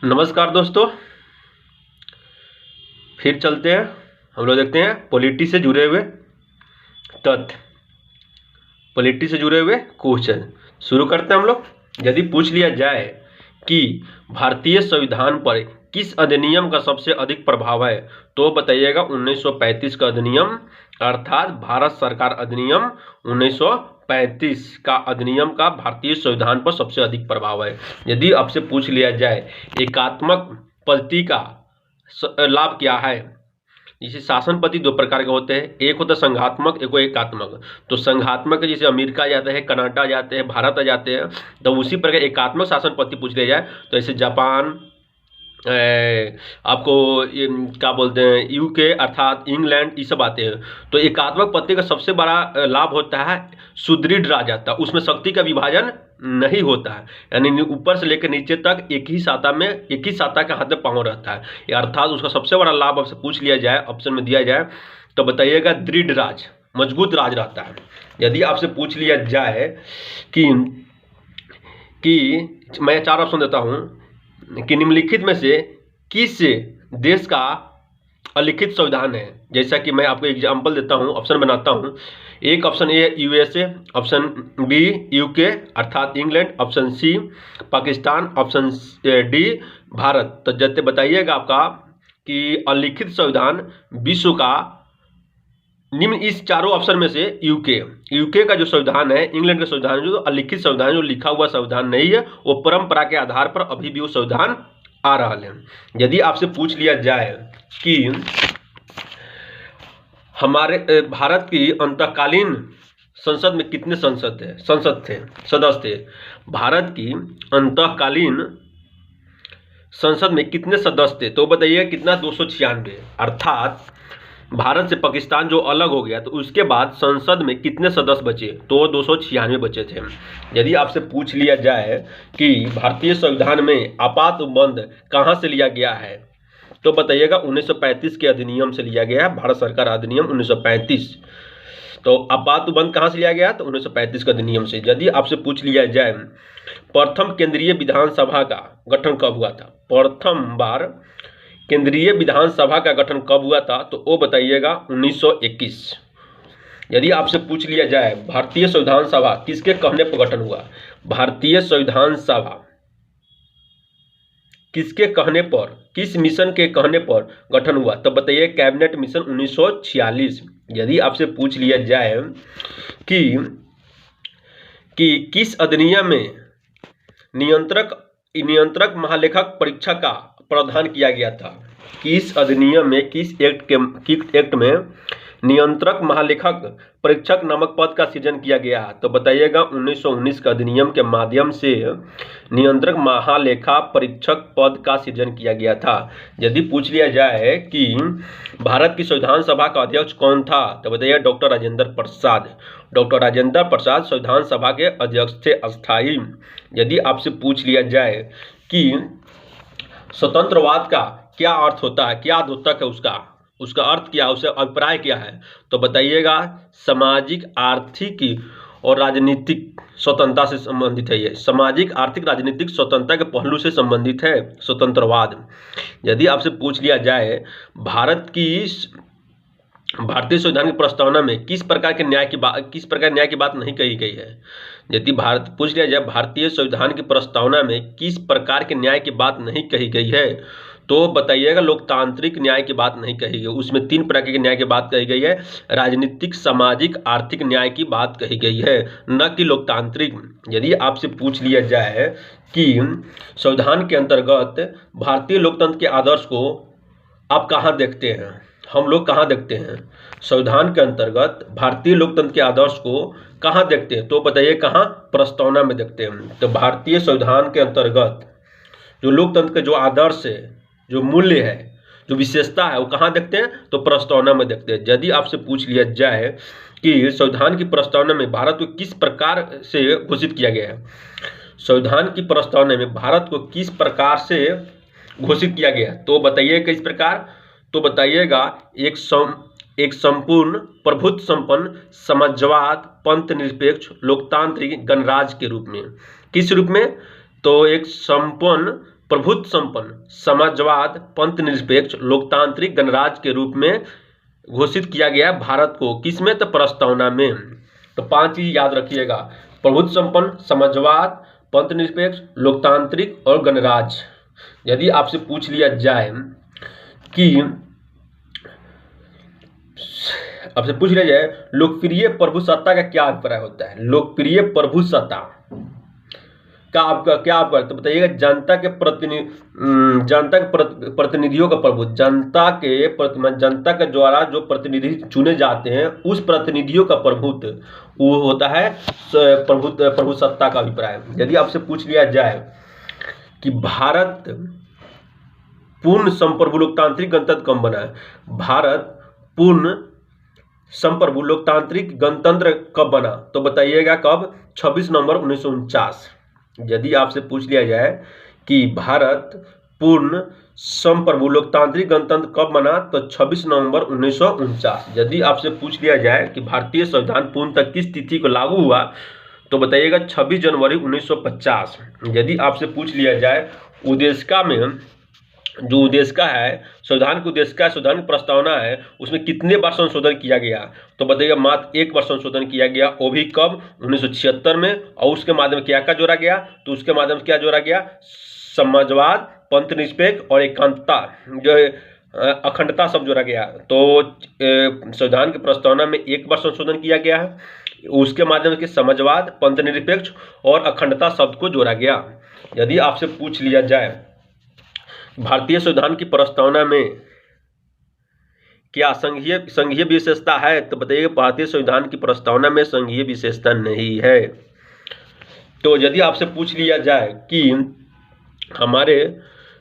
नमस्कार दोस्तों, फिर चलते हैं। हम लोग देखते हैं पॉलिटी से जुड़े हुए तथ्य, पॉलिटी से जुड़े हुए क्वेश्चन। शुरू करते हैं हम लोग। यदि पूछ लिया जाए कि भारतीय संविधान पर किस अधिनियम का सबसे अधिक प्रभाव है, तो बताइएगा 1935 का अधिनियम, अर्थात भारत सरकार अधिनियम 1935 का अधिनियम का भारतीय संविधान पर सबसे अधिक प्रभाव है। यदि आपसे पूछ लिया जाए एकात्मक पद्धति का लाभ क्या है, जैसे शासन पद्धति दो प्रकार के होते हैं, एक होता है संघात्मक, एक एकात्मक। तो संघात्मक जैसे अमेरिका आ जाते हैं, कनाडा आ जाते हैं, भारत आ जाते हैं, तो उसी प्रकार एकात्मक शासन पद्धति पूछ लिया जाए तो ऐसे जापान, आपको ये क्या बोलते हैं यूके अर्थात इंग्लैंड, ये सब आते हैं। तो एकात्मक पद्धति का सबसे बड़ा लाभ होता है सुदृढ़ राज्यता, उसमें शक्ति का विभाजन नहीं होता है, यानी ऊपर से लेकर नीचे तक एक ही साता के हाथ में पांव रहता है। अर्थात उसका सबसे बड़ा लाभ आपसे पूछ लिया जाए, ऑप्शन में दिया जाए तो बताइएगा दृढ़ राज, मजबूत राज रहता है। यदि आपसे पूछ लिया जाए कि मैं 4 ऑप्शन देता हूँ कि निम्नलिखित में से किस देश का अलिखित संविधान है, जैसा कि मैं आपको एग्जांपल देता हूं, ऑप्शन बनाता हूं। एक option A USA, option B UK अर्थात England, option C Pakistan, option D Bharat. तो जैसे बताइएगा आपका कि अलिखित संविधान विश्व का निम्न इस चारों ऑप्शन में से यूके का जो संविधान है, इंग्लैंड का संविधान जो अलिखित संविधान, जो लिखा हुआ संविधान नहीं है, वो परंपरा के आधार पर अभी भी वो संविधान आ रहा है। यदि आपसे पूछ लिया जाए कि हमारे भारत की अंतकालीन संसद में कितने सदस्य थे, भारत की अंतकालीन संसद में कितने सदस्य थे, तो बताइए कितना, 296। अर्थात भारत से पाकिस्तान जो अलग हो गया तो उसके बाद संसद में कितने सदस्य बचे, तो 296 बचे थे। यदि आपसे पूछ लिया जाए कि भारतीय संविधान में आपातबंद कहाँ से लिया गया है, तो बताइएगा 1935 के अधिनियम से लिया गया है, भारत सरकार अधिनियम 1935। तो आपातबंद कहाँ से लिया गया, तो 1935 के अधिनियम से। यदि आपसे पूछ लिया जाए प्रथम केंद्रीय विधानसभा का गठन कब हुआ था, प्रथम बार केंद्रीय विधानसभा का गठन कब हुआ था, तो वो बताइएगा 1921। यदि आपसे पूछ लिया जाए भारतीय संविधान सभा किसके कहने पर गठन हुआ, भारतीय संविधान सभा किसके कहने पर, किस मिशन के कहने पर गठन हुआ, तब बताइए कैबिनेट मिशन 1946। यदि आपसे पूछ लिया जाए कि किस अधिनियम में नियंत्रक महालेखक परीक्षा का प्रावधान किया गया था, किस अधिनियम में, किस एक्ट में नियंत्रक महालेखक परीक्षक नामक पद का सृजन किया गया, तो बताइएगा 1919 का अधिनियम के माध्यम से नियंत्रक महालेखा परीक्षक पद का सृजन किया गया था। यदि पूछ लिया जाए कि भारत की संविधान सभा का अध्यक्ष कौन था, तो बताइए डॉक्टर राजेंद्र प्रसाद। डॉक्टर राजेंद्र प्रसाद संविधान सभा के अध्यक्ष थे अस्थायी। यदि आपसे पूछ लिया जाए कि स्वतंत्रवाद का क्या अर्थ होता है, क्या द्योतक है उसका अर्थ क्या है, उसका अभिप्राय क्या है, तो बताइएगा सामाजिक, आर्थिक और राजनीतिक स्वतंत्रता से संबंधित है। ये सामाजिक, आर्थिक, राजनीतिक स्वतंत्रता के पहलू से संबंधित है स्वतंत्रवाद। यदि आपसे पूछ लिया जाए भारतीय संविधान की प्रस्तावना में किस प्रकार न्याय की बात नहीं कही गई है, यदि पूछ लिया जाए भारतीय संविधान की प्रस्तावना में किस प्रकार के न्याय की बात नहीं कही गई है, तो बताइएगा लोकतांत्रिक न्याय की बात नहीं कही गई। उसमें 3 प्रकार के न्याय की बात कही गई है, राजनीतिक, सामाजिक, आर्थिक न्याय की बात कही गई है, न कि लोकतांत्रिक। यदि आपसे पूछ लिया जाए कि संविधान के अंतर्गत भारतीय लोकतंत्र के आदर्श को आप कहाँ देखते हैं, हम लोग कहाँ देखते हैं, संविधान के अंतर्गत भारतीय लोकतंत्र के आदर्श को कहाँ देखते हैं, तो बताइए कहाँ, प्रस्तावना में देखते हैं। तो भारतीय संविधान के अंतर्गत जो लोकतंत्र के जो आदर्श है, जो मूल्य है, जो विशेषता है, वो कहाँ देखते हैं, तो प्रस्तावना में देखते हैं। यदि आपसे पूछ लिया जाए कि संविधान की प्रस्तावना में भारत को किस प्रकार से घोषित किया गया है, संविधान की प्रस्तावना में भारत को किस प्रकार से घोषित किया गया, तो बताइए किस प्रकार, तो बताइएगा एक संपूर्ण प्रभुत्व संपन्न समाजवाद, पंथ निरपेक्ष, लोकतांत्रिक गणराज्य के रूप में। किस रूप में, तो एक संपन्न प्रभुत्व संपन्न, समाजवाद, पंथ निरपेक्ष, लोकतांत्रिक गणराज्य के रूप में घोषित किया गया भारत को। किसमें? तो प्रस्तावना में। तो 5 चीज याद रखिएगा, प्रभुत्व संपन्न, समाजवाद, पंथ निरपेक्ष, लोकतांत्रिक और गणराज्य। यदि आपसे पूछ लिया जाए लोकप्रिय प्रभुसत्ता का क्या अभिप्राय होता है? लोकप्रिय प्रभुसत्ता का आपका क्या अभिप्राय, तो बताइएगा जनता के प्रतिनिधियों का प्रभुत्व, जनता के द्वारा जो प्रतिनिधि चुने जाते हैं उस प्रतिनिधियों का प्रभुत्व वो होता है प्रभुसत्ता का अभिप्राय। यदि आपसे पूछ लिया जाए कि भारत पूर्ण संप्रभु लोकतांत्रिक गणतंत्र कब बना है? भारत पूर्ण संप्रभु लोकतांत्रिक गणतंत्र कब बना? तो बताइएगा कब? 26 नवंबर 1949। यदि आपसे पूछ लिया जाए कि भारत पूर्ण संप्रभु लोकतांत्रिक गणतंत्र कब बना? तो 26 नवंबर 1949। यदि आपसे पूछ लिया जाए कि भारतीय संविधान पूर्णतः किस तिथि को लागू हुआ? तो बताइएगा 26 जनवरी 1950। यदि आपसे पूछ लिया जाए उद्देशिका में, जो उद्देशिका है, संविधान की उद्देशिका, संविधान की प्रस्तावना है, उसमें कितने बार संशोधन किया गया? तो बताइएगा मात्र 1 बार संशोधन किया गया, वो भी कब? 1976 में। और उसके माध्यम में क्या जोड़ा गया? तो उसके माध्यम से क्या जोड़ा गया? समाजवाद, पंथ निरपेक्ष और एकांतता, जो अखंडता सब जोड़ा गया। तो संविधान की प्रस्तावना में 1 बार संशोधन किया गया है, उसके माध्यम से समाजवाद, पंथ निरपेक्ष और अखंडता शब्द को जोड़ा गया। यदि आपसे पूछ लिया जाए भारतीय संविधान की प्रस्तावना में क्या संघीय विशेषता है? तो बताइए भारतीय संविधान की प्रस्तावना में संघीय विशेषता नहीं है। तो यदि आपसे पूछ लिया जाए कि हमारे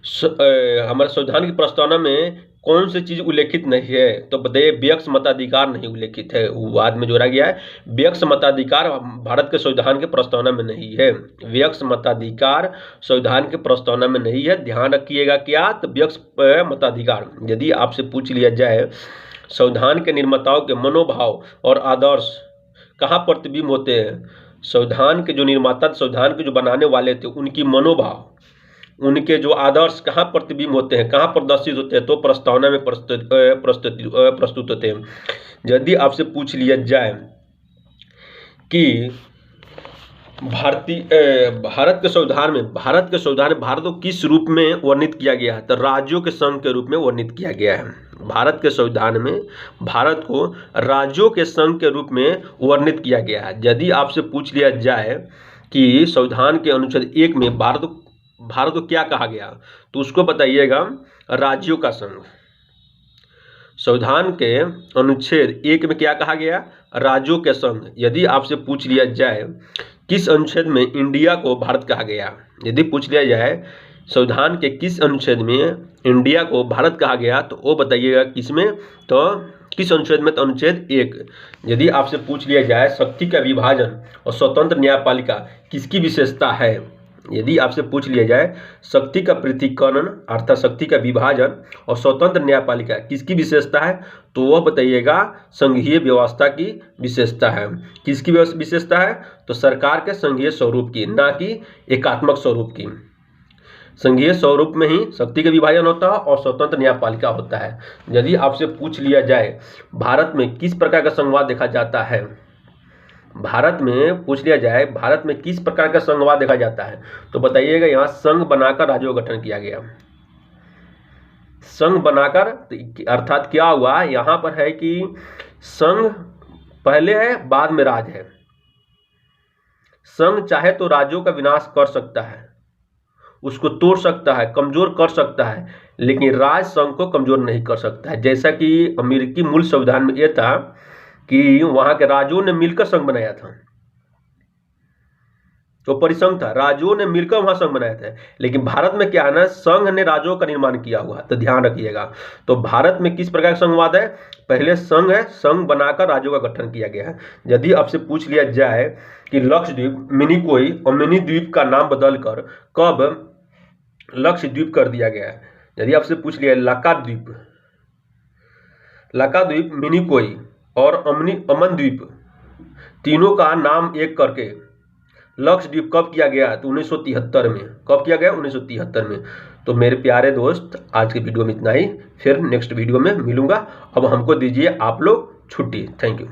संविधान की प्रस्तावना में कौन सी चीज उल्लेखित नहीं है? तो बताइए व्यक्ति मताधिकार नहीं उल्लेखित है, वो बाद में जोड़ा गया है। व्यक्ति मताधिकार भारत के संविधान के प्रस्तावना में नहीं है। व्यक्ति मताधिकार संविधान के प्रस्तावना में नहीं है, ध्यान रखिएगा क्या? तो व्यक्ति मताधिकार। यदि आपसे पूछ लिया जाए संविधान के निर्माताओं के मनोभाव और आदर्श कहाँ प्रतिबिंब होते हैं? संविधान के जो निर्माता, संविधान के जो बनाने वाले थे, उनकी मनोभाव, उनके जो आदर्श कहाँ प्रतिबिंब होते हैं, कहाँ प्रदर्शित होते हैं? तो प्रस्तावना में प्रस्तुत होते हैं। यदि आपसे पूछ लिया जाए कि भारत के संविधान में भारत को किस रूप में वर्णित किया गया है? तो राज्यों के संघ के रूप में वर्णित किया गया है। भारत के संविधान में भारत को राज्यों के संघ के रूप में वर्णित किया गया है। यदि आपसे पूछ लिया जाए कि संविधान के अनुच्छेद 1 में भारत को क्या कहा गया? तो उसको बताइएगा राज्यों का संघ। संविधान के अनुच्छेद 1 में क्या कहा गया? राज्यों के संघ। यदि आपसे पूछ लिया जाए किस अनुच्छेद में इंडिया को भारत कहा गया? यदि पूछ लिया जाए संविधान के किस अनुच्छेद में इंडिया को भारत कहा गया, तो वो बताइएगा किसमें? तो किस अनुच्छेद में? तो अनुच्छेद 1। यदि आपसे पूछ लिया जाए शक्ति का विभाजन और स्वतंत्र न्यायपालिका किसकी विशेषता है? यदि आपसे पूछ लिया जाए शक्ति का पृथक्करण अर्थात शक्ति का विभाजन और स्वतंत्र न्यायपालिका किसकी विशेषता है? तो वह बताइएगा संघीय व्यवस्था की विशेषता है। किसकी विशेषता है? तो सरकार के संघीय स्वरूप की, ना कि एकात्मक स्वरूप की। संघीय स्वरूप में ही शक्ति का विभाजन होता है और स्वतंत्र न्यायपालिका होता है। यदि आपसे पूछ लिया जाए भारत में किस प्रकार का संघवाद देखा जाता है? भारत में पूछ लिया जाए भारत में किस प्रकार का संघवाद देखा जाता है? तो बताइएगा यहाँ संघ बनाकर राज्यों का गठन किया गया। संघ बनाकर अर्थात क्या हुआ? यहाँ पर है कि संघ पहले है, बाद में राज है। संघ चाहे तो राज्यों का विनाश कर सकता है, उसको तोड़ सकता है, कमजोर कर सकता है, लेकिन राज संघ को कमजोर नहीं कर सकता है। जैसा कि अमेरिकी मूल संविधान में यह था कि वहां के राज्यों ने मिलकर संघ बनाया था, तो परिसंघ था, राज्यों ने मिलकर वहां संघ बनाया था। लेकिन भारत में क्या है ना, संघ ने राज्यों का निर्माण किया हुआ, तो ध्यान रखिएगा। तो भारत में किस प्रकार का संघवाद है? पहले संघ है, संघ बनाकर राज्यों का गठन किया गया है। यदि आपसे पूछ लिया जाए कि लक्षद्वीप, मिनिकोई और मिनी द्वीप का नाम बदलकर कब लक्षद्वीप कर दिया गया है? यदि आपसे पूछ लिया लकाद्वीप, मिनिकोई और अमन द्वीप, तीनों का नाम एक करके लक्षद्वीप कब किया गया? तो 1973 में। कब किया गया? 1973 में। तो मेरे प्यारे दोस्त, आज के वीडियो में इतना ही, फिर नेक्स्ट वीडियो में मिलूंगा। अब हमको दीजिए आप लोग छुट्टी। Thank you.